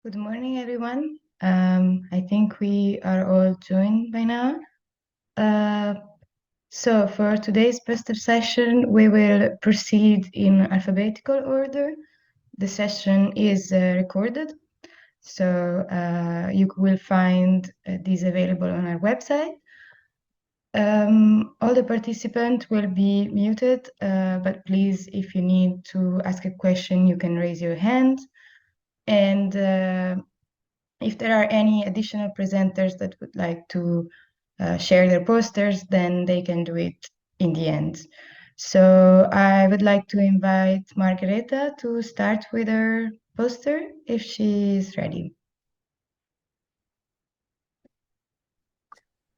Good morning, everyone. I think we are all joined by now. So for today's poster session, we will proceed in alphabetical order. The session is recorded, so you will find this available on our website. All the participants will be muted, but please, if you need to ask a question, you can raise your hand. And if there are any additional presenters that would like to share their posters, then they can do it in the end. So I would like to invite Margareta to start with her poster if she is ready.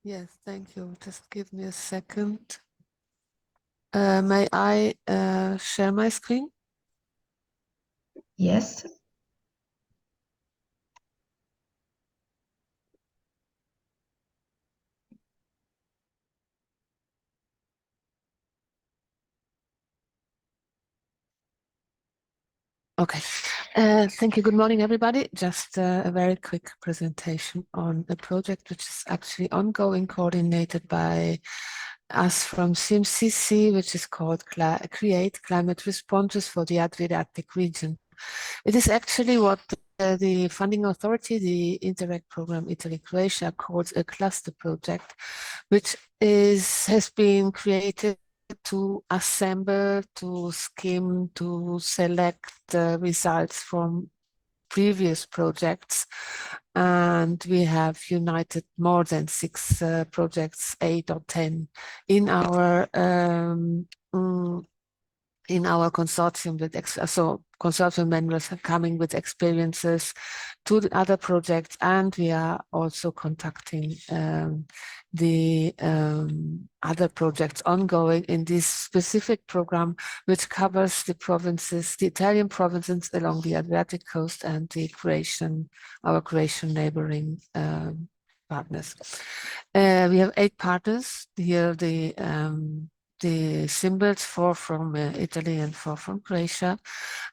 Yes, thank you. Just give me a second. May I share my screen? Yes. Okay. Thank you. Good morning, everybody. Just a very quick presentation on a project which is actually ongoing, coordinated by us from CMCC, which is called Create Climate Responses for the Adriatic region. It is actually what the funding authority, the Interreg program Italy-Croatia, calls a cluster project, which has been created to assemble, to skim, to select the results from previous projects, and we have united more than 6 projects, 8 or 10, in our consortium with consortium members are coming with experiences to the other projects, and we are also contacting the other projects ongoing in this specific program, which covers the provinces, the Italian provinces along the Adriatic coast and our Croatian neighboring partners. We have 8 partners here. The symbols, 4 from Italy and 4 from Croatia.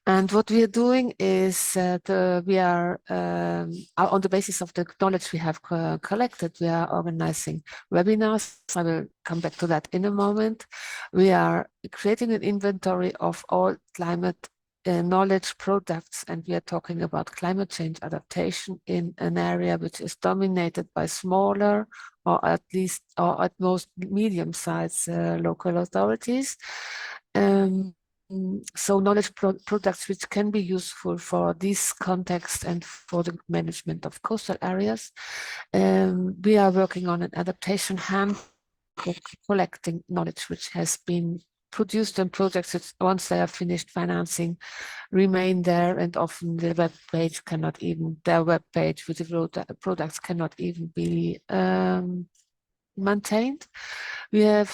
And what we are doing is we are, on the basis of the knowledge we have collected, we are organizing webinars. I will come back to that in a moment. We are creating an inventory of all climate knowledge products, and we are talking about climate change adaptation in an area which is dominated by smaller or at most medium-sized local authorities. So knowledge products which can be useful for this context and for the management of coastal areas. We are working on an adaptation handbook collecting knowledge which has been produced in projects that once they are finished financing remain there, and often the web page their web page with the products cannot even be maintained. We are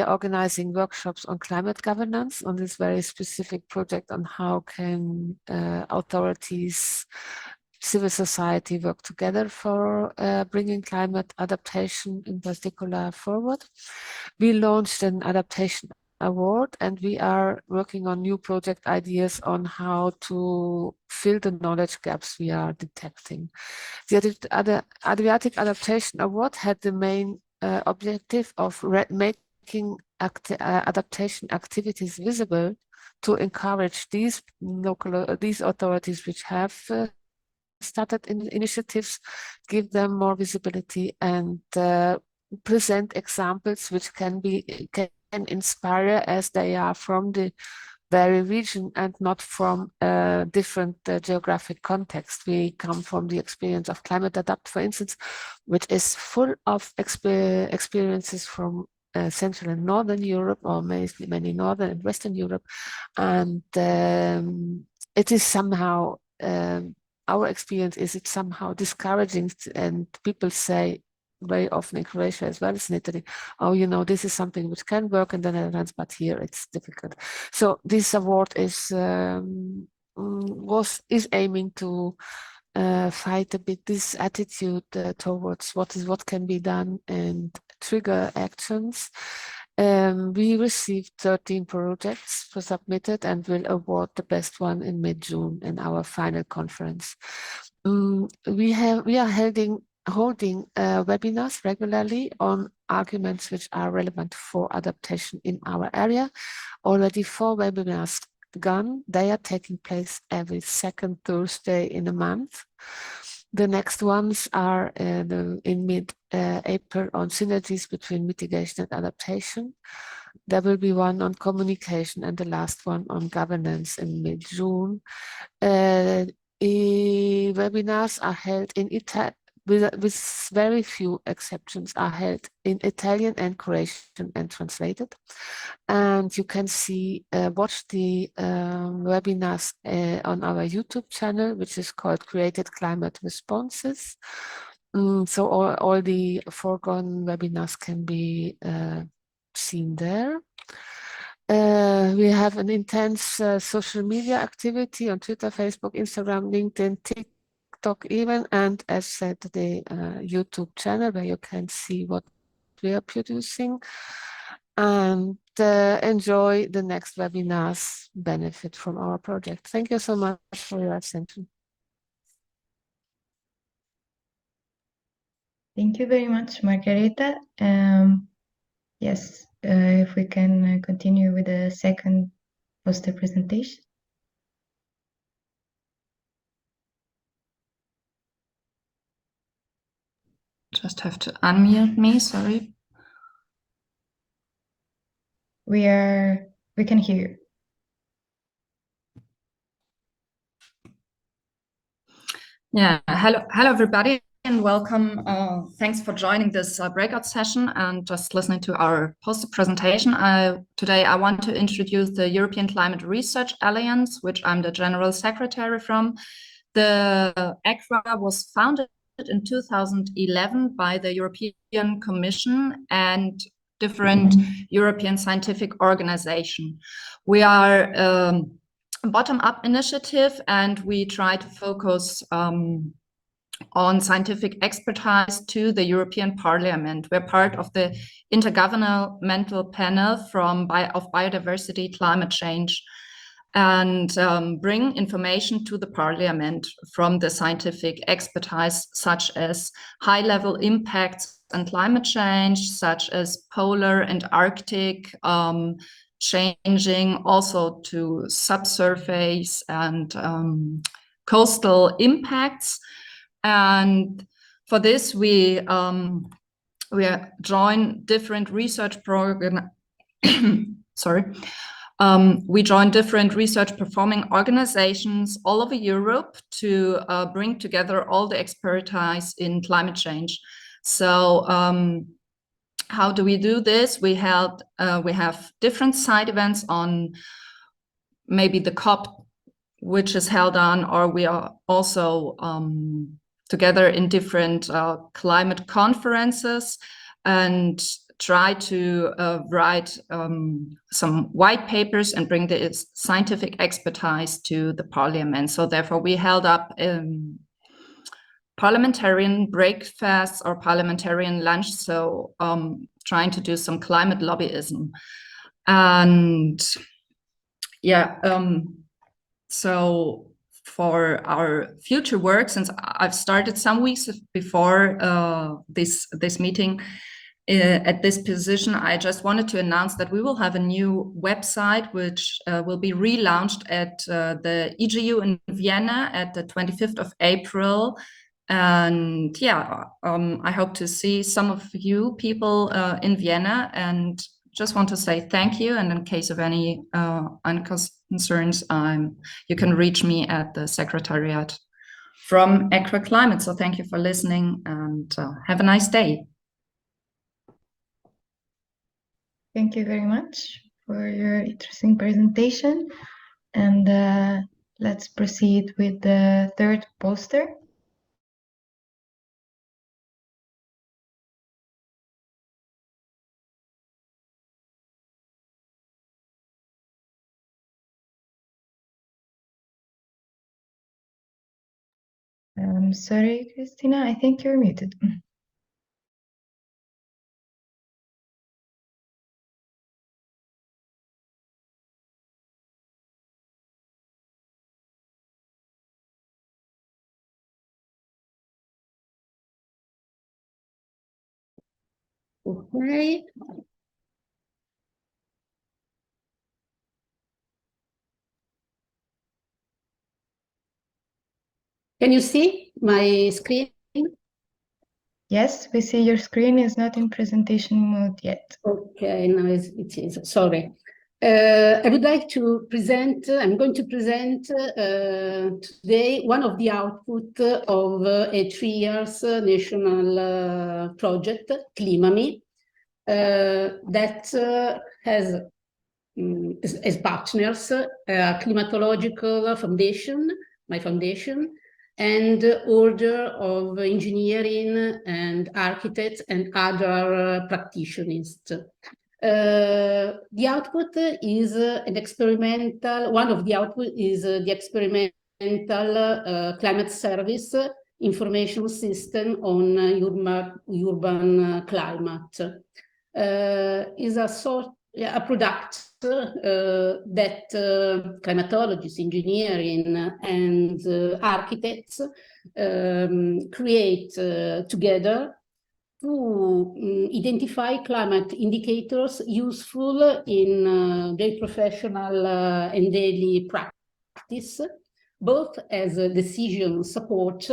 organizing workshops on climate governance on this very specific project on how can authorities, civil society work together for bringing climate adaptation in particular forward. We launched an adaptation award, and we are working on new project ideas on how to fill the knowledge gaps we are detecting. The Adriatic Adaptation Award had the main objective of making adaptation activities visible to encourage these authorities which have started initiatives, give them more visibility, and present examples which can inspire, as they are from the very region and not from a different geographic context. We come from the experience of Climate Adapt, for instance, which is full of experiences from Central and Northern Europe, or many Northern and Western Europe, and it is somehow our experience is it's somehow discouraging, and people say very often in Croatia as well as in Italy, oh, this is something which can work in the Netherlands, but here it's difficult. So this award is aiming to fight a bit this attitude towards what can be done and trigger actions. We received 13 projects submitted and will award the best one in mid-June in our final conference. We are holding webinars regularly on arguments which are relevant for adaptation in our area. Already 4 webinars gone. They are taking place every second Thursday in a month. The next ones are in mid-April on synergies between mitigation and adaptation. There will be one on communication and the last one on governance in mid-June. Webinars are held in Italian, with very few exceptions, are held in Italian and Croatian and translated. And you can watch the webinars on our YouTube channel, which is called Created Climate Responses. So all the foregone webinars can be seen there. We have an intense social media activity on Twitter, Facebook, Instagram, LinkedIn, TikTok even, and as said, the YouTube channel where you can see what we are producing and enjoy the next webinars, benefit from our project. Thank you so much for your attention. Thank you very much, Margareta. Yes, if we can continue with the second poster presentation. Just have to unmute me, sorry. We can hear you. Yeah, hello everybody, and welcome. Thanks for joining this breakout session and just listening to our poster presentation. Today I want to introduce the European Climate Research Alliance, which I'm the General Secretary from. The ECRA was founded in 2011 by the European Commission and different European scientific organizations. We are bottom-up initiative, and we try to focus on scientific expertise to the European Parliament. We're part of the Intergovernmental Panel of Biodiversity, Climate Change, and bring information to the Parliament from the scientific expertise, such as high-level impacts on climate change, such as polar and Arctic changing, also to subsurface and coastal impacts. And for this, we join different research programs. We join different research performing organizations all over Europe to bring together all the expertise in climate change. So how do we do this? We have different side events on maybe the COP, which is held on, or we are also together in different climate conferences and try to write some white papers and bring the scientific expertise to the Parliament. So therefore we held up parliamentarian breakfasts or parliamentarian lunch, so trying to do some climate lobbyism. And yeah, so for our future work, since I've started some weeks before this meeting at this position, I just wanted to announce that we will have a new website which will be relaunched at the EGU in Vienna at the 25th of April. And yeah, I hope to see some of you people in Vienna, and just want to say thank you. And in case of any concerns, you can reach me at the Secretariat from ECRA Climate. So thank you for listening, and have a nice day. Thank you very much for your interesting presentation. And let's proceed with the third poster. Sorry, Christina, I think you're muted. Okay. Can you see my screen? Yes, we see your screen is not in presentation mode yet. Okay, now it is. Sorry. I would like to present, I'm going to present today one of the output of a 3 years national project, Climami, that has as partners climatological foundation, my foundation, and Order of Engineering and Architects and other practitioners. The output is an experimental, one of the output is the experimental climate service information system on urban climate. Is a sort, a product that climatologists, engineering, and architects create together to identify climate indicators useful in their professional and daily practice, both as a decision support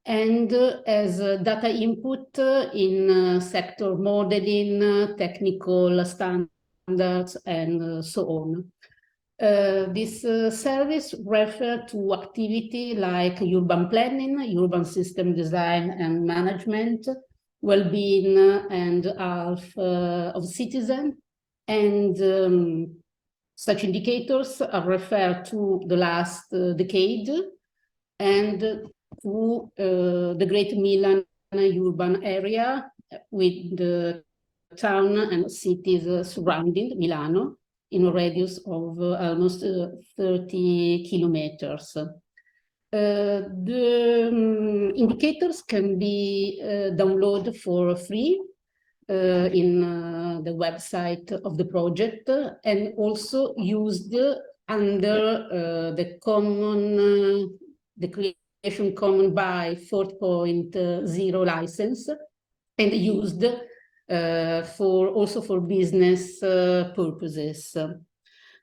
and as data input in sector modeling, technical standards, and so on. This service refers to activity like urban planning, urban system design and management, well-being and health of citizens, and such indicators are referred to the last decade and to the Great Milan urban area with the town and cities surrounding Milano in a radius of almost 30 kilometers. The indicators can be downloaded for free in the website of the project and also used under the common, the Creation Commons by 4.0 license, and used also for business purposes.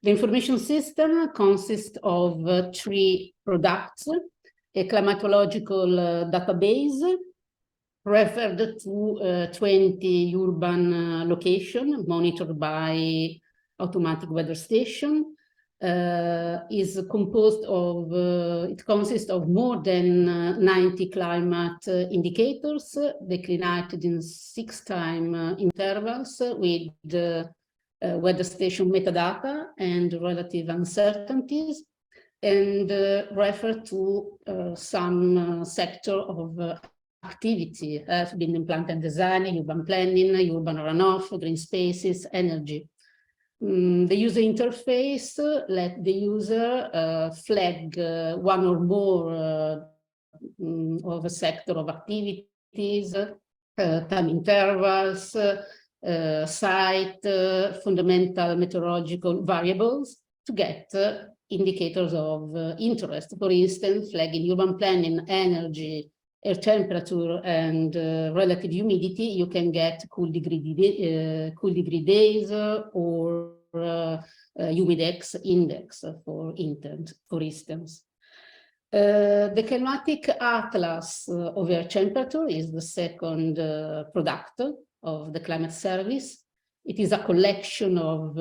The information system consists of 3 products: a climatological database referred to 20 urban locations monitored by automatic weather station. Is composed of, it consists of more than 90 climate indicators declined in 6-time intervals with weather station metadata and relative uncertainties, and refer to some sector of activity, building plant and design, urban planning, urban runoff, green spaces, energy. The user interface let the user flag one or more of a sector of activities, time intervals, site, fundamental meteorological variables to get indicators of interest. For instance, flagging urban planning, energy, air temperature, and relative humidity, you can get cool degree days or humidex index, for instance. The climatic atlas of air temperature is the second product of the climate service. It is a collection of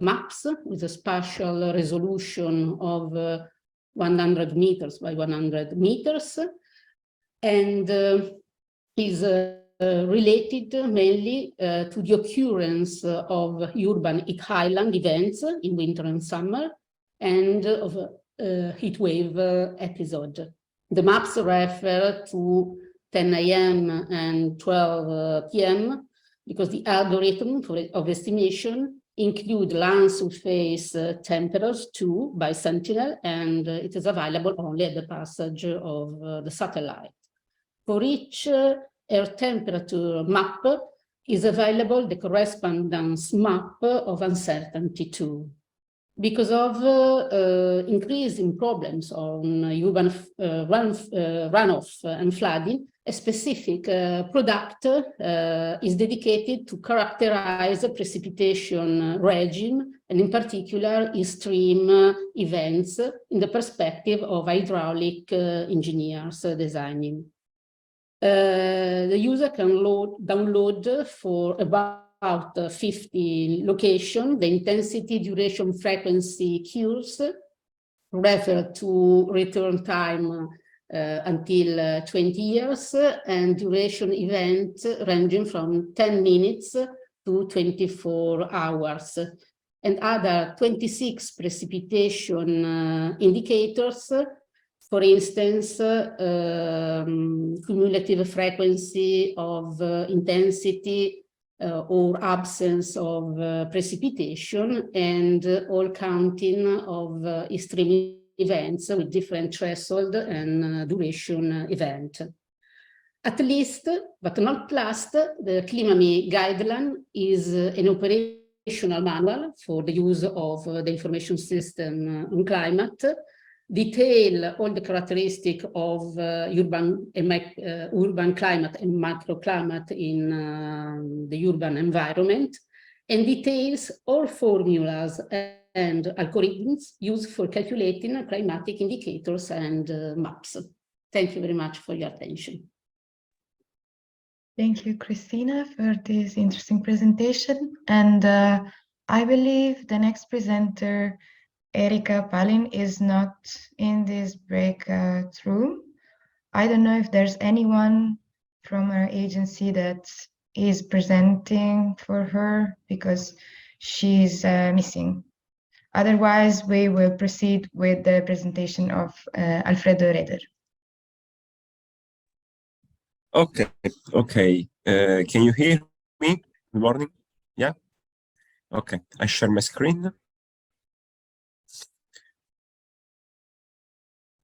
maps with a spatial resolution of 100 meters by 100 meters, and is related mainly to the occurrence of urban heat island events in winter and summer, and of heat wave episode. The maps refer to 10 a.m. and 12 p.m. because the algorithm of estimation include land surface temperatures too by Sentinel, and it is available only at the passage of the satellite. For each air temperature map is available the correspondence map of uncertainty too. because of increase in problems on urban runoff and flooding. A specific product is dedicated to characterize the precipitation regime, and in particular extreme events in the perspective of hydraulic engineers designing. The user can download for about 50 locations the intensity, duration, frequency curves, refer to return time until 20 years, and duration event ranging from 10 minutes to 24 hours, and other 26 precipitation indicators. For instance, cumulative frequency of intensity or absence of precipitation, and all counting of extreme events with different threshold and duration event. At least, but not last, the ClimaMe guideline is an operational manual for the use of the information system on climate, detail all the characteristics of urban climate and microclimate in the urban environment, and details all formulas and algorithms used for calculating climatic indicators and maps. Thank you very much for your attention. Thank you, Christina, for this interesting presentation. And I believe the next presenter, Erika Palin, is not in this breakout room. I don't know if there's anyone from our agency that is presenting for her, because she's missing. Otherwise, we will proceed with the presentation of Alfredo Reder. Okay. Can you hear me? Good morning. Yeah. Okay. I share my screen.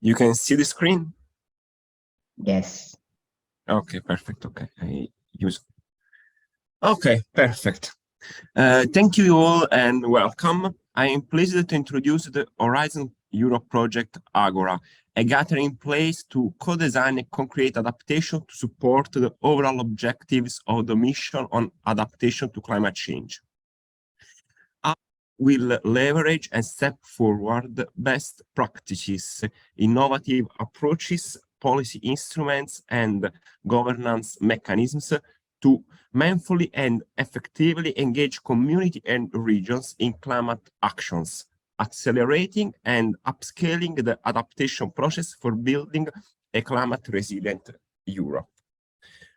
You can see the screen? Yes. Okay, perfect. Okay, Okay, perfect. Thank you all and welcome. I am pleased to introduce the Horizon Europe project Agora, a gathering place to co-design a concrete adaptation to support the overall objectives of the mission on adaptation to climate change. Will leverage and step forward best practices, innovative approaches, policy instruments, and governance mechanisms to mindfully and effectively engage community and regions in climate actions, accelerating and upscaling the adaptation process for building a climate-resilient Europe.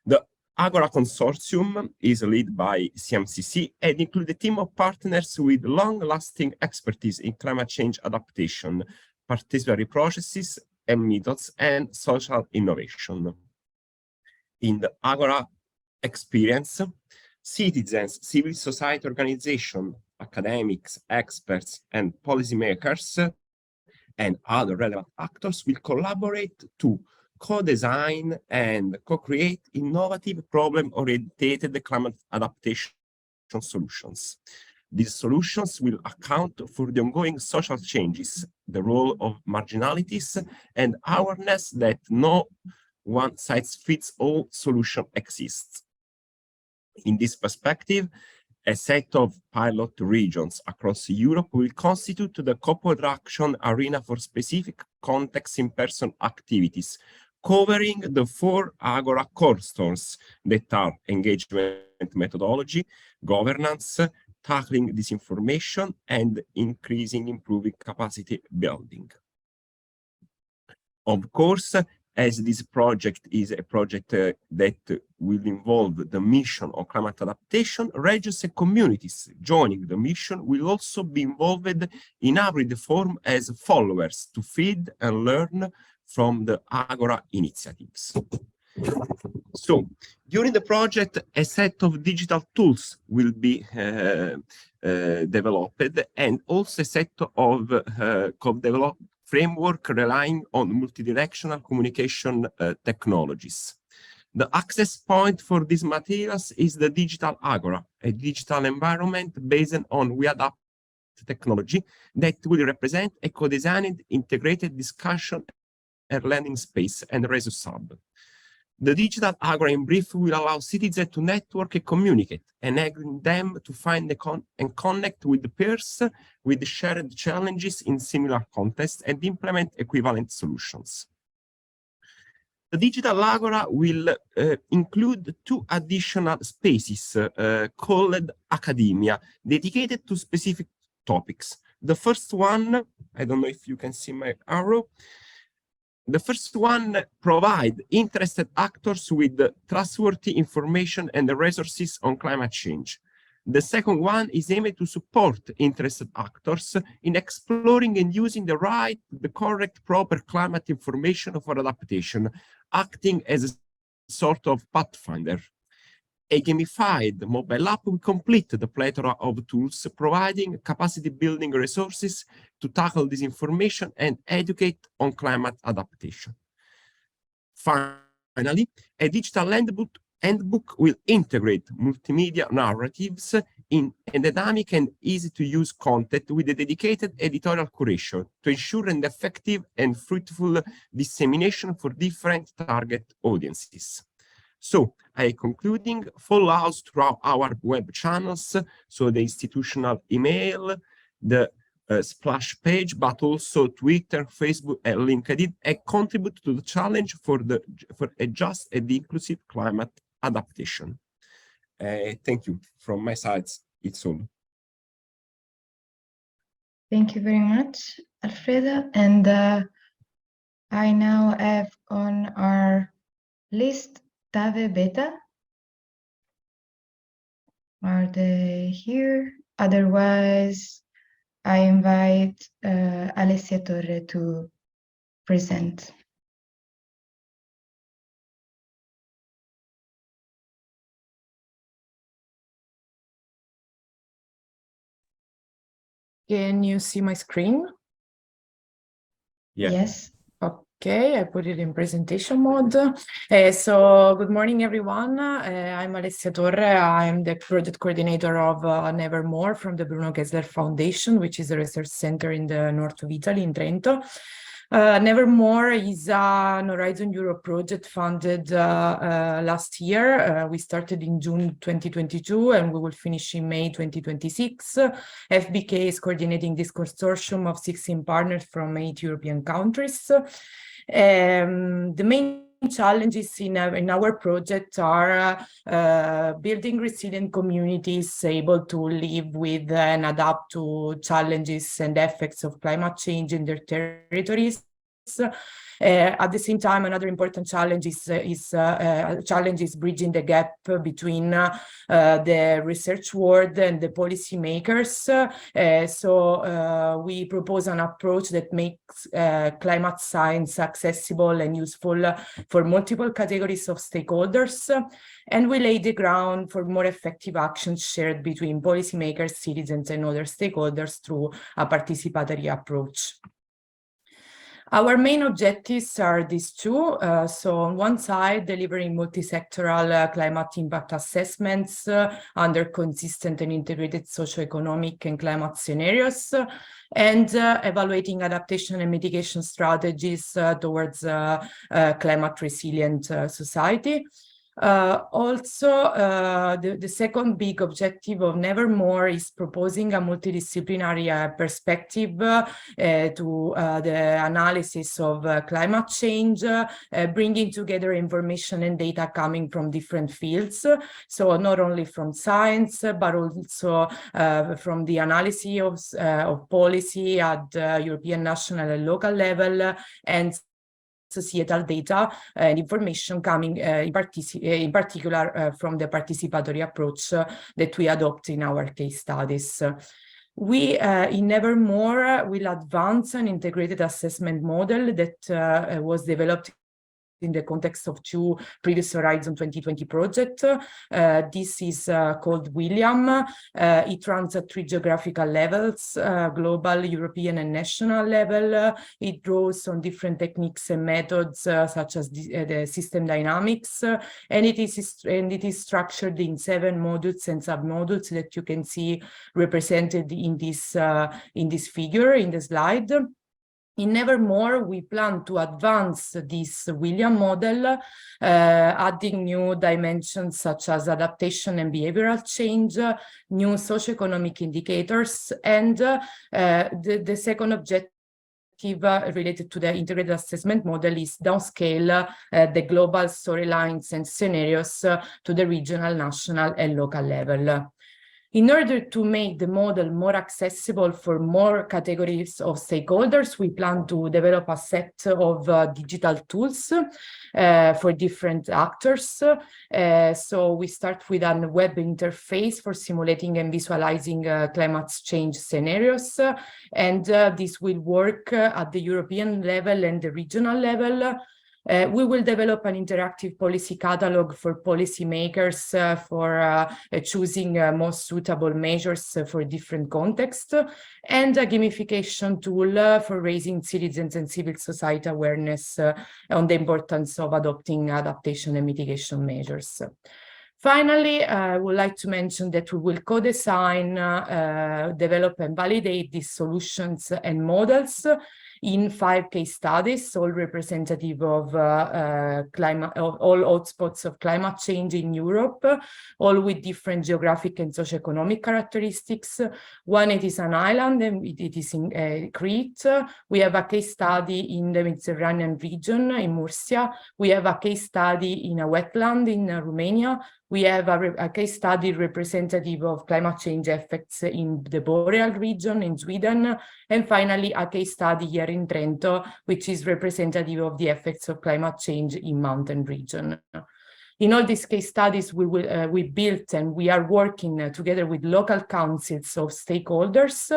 The Agora Consortium is led by CMCC and includes a team of partners with long-lasting expertise in climate change adaptation, participatory processes and methods, and social innovation. In the Agora experience, citizens, civil society organizations, academics, experts, and policymakers, and other relevant actors will collaborate to co-design and co-create innovative problem-oriented climate adaptation solutions. These solutions will account for the ongoing social changes, the role of marginalities, and awareness that no one-size-fits-all solution exists. In this perspective, a set of pilot regions across Europe will constitute the co-production arena for specific context in-person activities, covering the 4 Agora cornerstones that are engagement methodology, governance, tackling disinformation, and improving capacity building. Of course, as this project is a project that will involve the mission on climate adaptation, regions and communities joining the mission will also be involved in hybrid form as followers to feed and learn from the Agora initiatives. So, during the project, a set of digital tools will be developed, and also a set of co-developed framework relying on multidirectional communication technologies. The access point for these materials is the digital Agora, a digital environment based on We Adapt technology that will represent a co-designed integrated discussion and learning space and resource hub. The digital agora in brief will allow citizens to network and communicate, enabling them to find and connect with peers with shared challenges in similar contexts and implement equivalent solutions. The digital agora will include 2 additional spaces called academia, dedicated to specific topics. The first one, I don't know if you can see my arrow. The first one provides interested actors with trustworthy information and resources on climate change. The second one is aimed to support interested actors in exploring and using the correct, proper climate information for adaptation, acting as a sort of pathfinder. A gamified mobile app will complete the plethora of tools, providing capacity-building resources to tackle this information and educate on climate adaptation. Finally, a digital handbook will integrate multimedia narratives in a dynamic and easy-to-use content with a dedicated editorial curation to ensure an effective and fruitful dissemination for different target audiences. So, concluding, follow us throughout our web channels, so the institutional email, the splash page, but also Twitter, Facebook, and LinkedIn, and contribute to the challenge for a just and inclusive climate adaptation. Thank you. From my side, it's all. Thank you very much, Alfredo. And I now have on our list Tave Beta. Are they here? Otherwise, I invite Alessia Torre to present. Can you see my screen? Yeah. Yes. Okay, I put it in presentation mode. So good morning, everyone. I'm Alessia Torre. I'm the project coordinator of Nevermore from the Bruno Kessler Foundation, which is a research center in the north of Italy, in Trento. Nevermore is an Horizon Europe project funded last year. We started in June 2022 and we will finish in May 2026. FBK is coordinating this consortium of 16 partners from 8 European countries. The main challenges in our project are building resilient communities able to live with and adapt to challenges and effects of climate change in their territories. At the same time, another important challenge is bridging the gap between the research world and the policymakers. So we propose an approach that makes climate science accessible and useful for multiple categories of stakeholders, and we lay the ground for more effective actions shared between policymakers, citizens, and other stakeholders through a participatory approach. Our main objectives are these 2. So on one side, delivering multi-sectoral climate impact assessments under consistent and integrated socioeconomic and climate scenarios, and evaluating adaptation and mitigation strategies towards climate resilient society. Also, the second big objective of Nevermore is proposing a multidisciplinary perspective to the analysis of climate change, bringing together information and data coming from different fields. So not only from science, but also from the analysis of policy at European, national, and local level, and societal data and information coming in particular from the participatory approach that we adopt in our case studies. We, in Nevermore, will advance an integrated assessment model that was developed in the context of two previous Horizon 2020 projects. This is called William. It runs at 3 geographical levels, global, European, and national level. It draws on different techniques and methods such as the system dynamics, and it is structured in 7 modules and sub-modules that you can see represented in this figure, in the slide. In Nevermore, we plan to advance this William model, adding new dimensions such as adaptation and behavioral change, new socioeconomic indicators, and the second objective related to the integrated assessment model is downscale the global storylines and scenarios to the regional, national, and local level. In order to make the model more accessible for more categories of stakeholders, we plan to develop a set of digital tools for different actors. So we start with a web interface for simulating and visualizing climate change scenarios. And this will work at the European level and the regional level. We will develop an interactive policy catalog for policymakers for choosing most suitable measures for different contexts, and a gamification tool for raising citizens and civil society awareness on the importance of adopting adaptation and mitigation measures. Finally, I would like to mention that we will co-design, develop and validate these solutions and models in 5 case studies, all representative of all hotspots of climate change in Europe, all with different geographic and socioeconomic characteristics. One, it is an island, and it is in Crete. We have a case study in the Mediterranean region in Murcia. We have a case study in a wetland in Romania. We have a case study representative of climate change effects in the Boreal region in Sweden. And finally, a case study here in Trento, which is representative of the effects of climate change in mountain region. In all these case studies, we built and we are working together with local councils of stakeholders,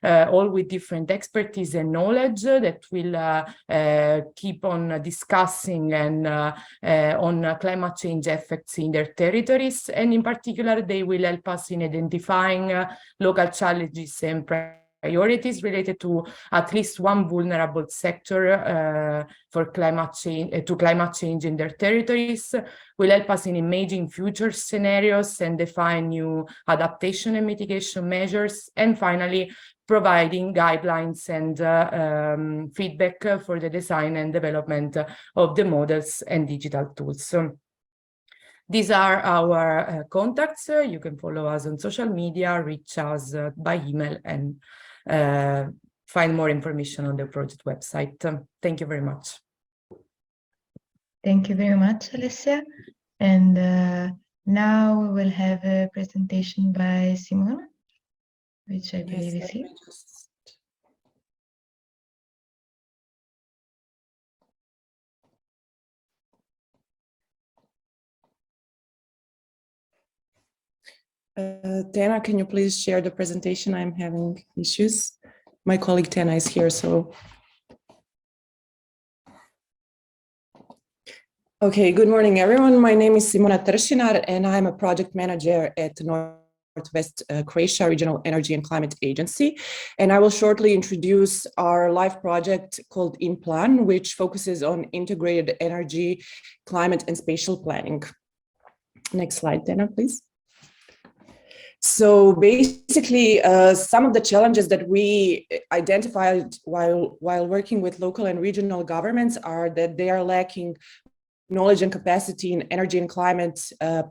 all with different expertise and knowledge that will keep on discussing and on climate change effects in their territories. And in particular, they will help us in identifying local challenges and priorities related to at least one vulnerable sector for climate change in their territories, will help us in imaging future scenarios and define new adaptation and mitigation measures, and finally, providing guidelines and feedback for the design and development of the models and digital tools. These are our contacts. You can follow us on social media, reach us by email, and find more information on the project website. Thank you very much. Thank you very much, Alessia. And now we will have a presentation by Simona, which I believe is here. Tana, can you please share the presentation? I'm having issues. My colleague Tana is here, so. Okay, good morning, everyone. My name is Simona Tršinar, and I'm a project manager at Northwest Croatia Regional Energy and Climate Agency. And I will shortly introduce our live project called InPlan, which focuses on integrated energy, climate, and spatial planning. Next slide, Tana, please. So basically, some of the challenges that we identified while working with local and regional governments are that they are lacking knowledge and capacity in energy and climate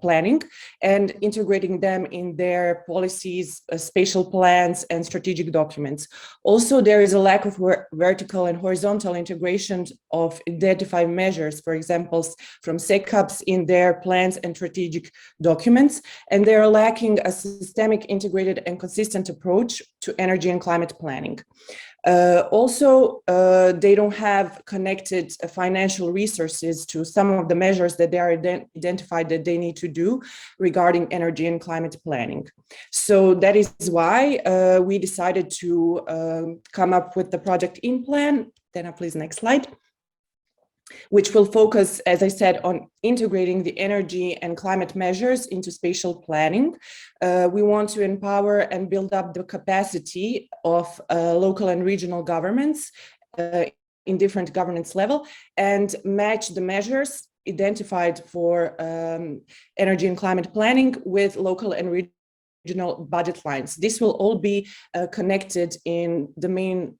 planning and integrating them in their policies, spatial plans, and strategic documents. Also, there is a lack of vertical and horizontal integration of identified measures, for example, from SECAPs in their plans and strategic documents, and they are lacking a systemic, integrated, and consistent approach to energy and climate planning. Also, they don't have connected financial resources to some of the measures that they are identified that they need to do regarding energy and climate planning. So that is why we decided to come up with the project InPlan. Then please, next slide. which will focus, as I said, on integrating the energy and climate measures into spatial planning. We want to empower and build up the capacity of local and regional governments in different governance level and match the measures identified for energy and climate planning with local and regional budget lines. This will all be connected in the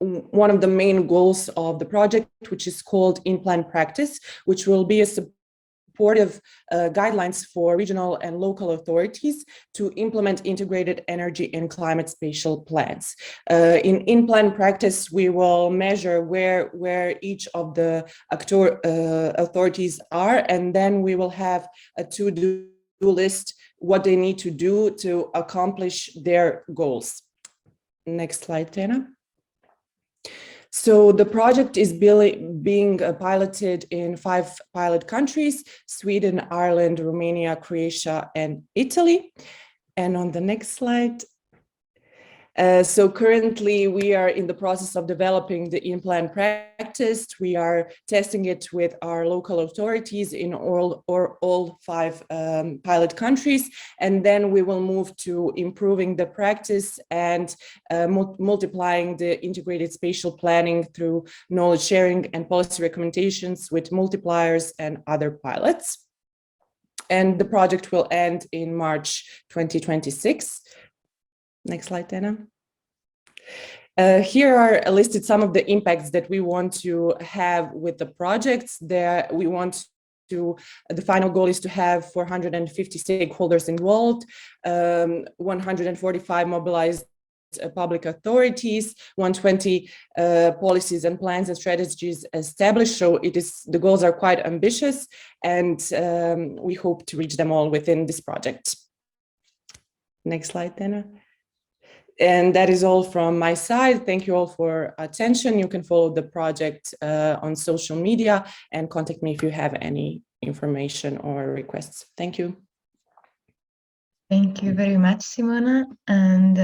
one of the main goals of the project, which is called in-plan practice, which will be a supportive guidelines for regional and local authorities to implement integrated energy and climate spatial plans. In-plan practice, we will measure where each of the authorities are, and then we will have a to-do list, what they need to do to accomplish their goals. Next slide, Tana. So the project is being piloted in 5 pilot countries: Sweden, Ireland, Romania, Croatia, and Italy. And on the next slide. So currently we are in the process of developing the in-plan practice. We are testing it with our local authorities in all 5 pilot countries. And then we will move to improving the practice and multiplying the integrated spatial planning through knowledge sharing and policy recommendations with multipliers and other pilots. And the project will end in March 2026. Next slide, Dana. Here are listed some of the impacts that we want to have with the projects. The final goal is to have 450 stakeholders involved, 145 mobilized public authorities, 120 policies and plans and strategies established. So the goals are quite ambitious, and we hope to reach them all within this project. Next slide, Dana. And that is all from my side. Thank you all for attention. You can follow the project on social media and contact me if you have any information or requests. Thank you. Thank you very much, Simona. And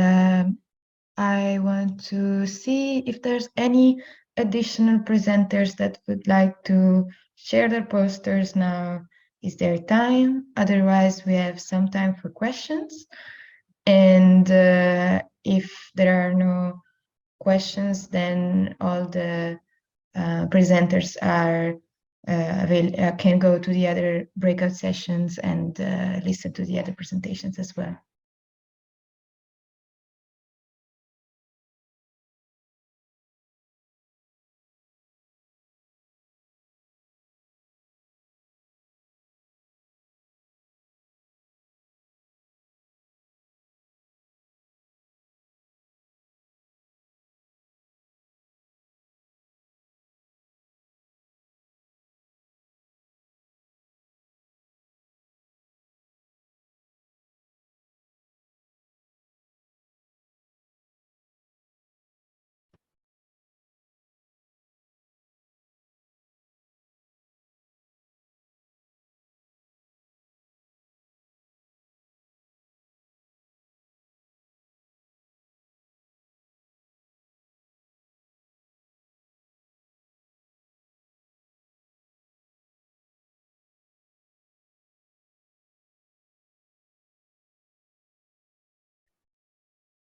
I want to see if there's any additional presenters that would like to share their posters now. Is there time? Otherwise, we have some time for questions. And if there are no questions, then all the presenters can go to the other breakout sessions and listen to the other presentations as well.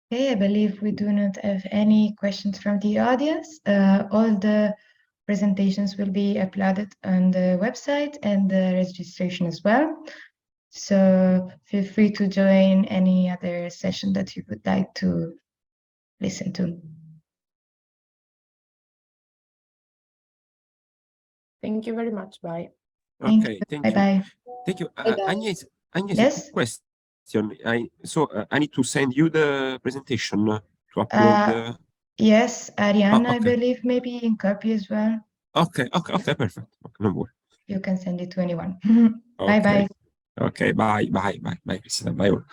Okay, I believe we do not have any questions from the audience. All the presentations will be uploaded on the website and the registration as well. So feel free to join any other session that you would like to listen to. Thank you very much. Bye. Okay, thank you. Bye-bye. Thank you. Agnes, Yes? a question. I need to send you the presentation to upload. Yes, Ariane, Oh, I okay. believe, maybe in copy as well. Okay, perfect. Okay, no more. You can send it to anyone. Okay. Bye-bye. Okay, bye, Christina. Bye all.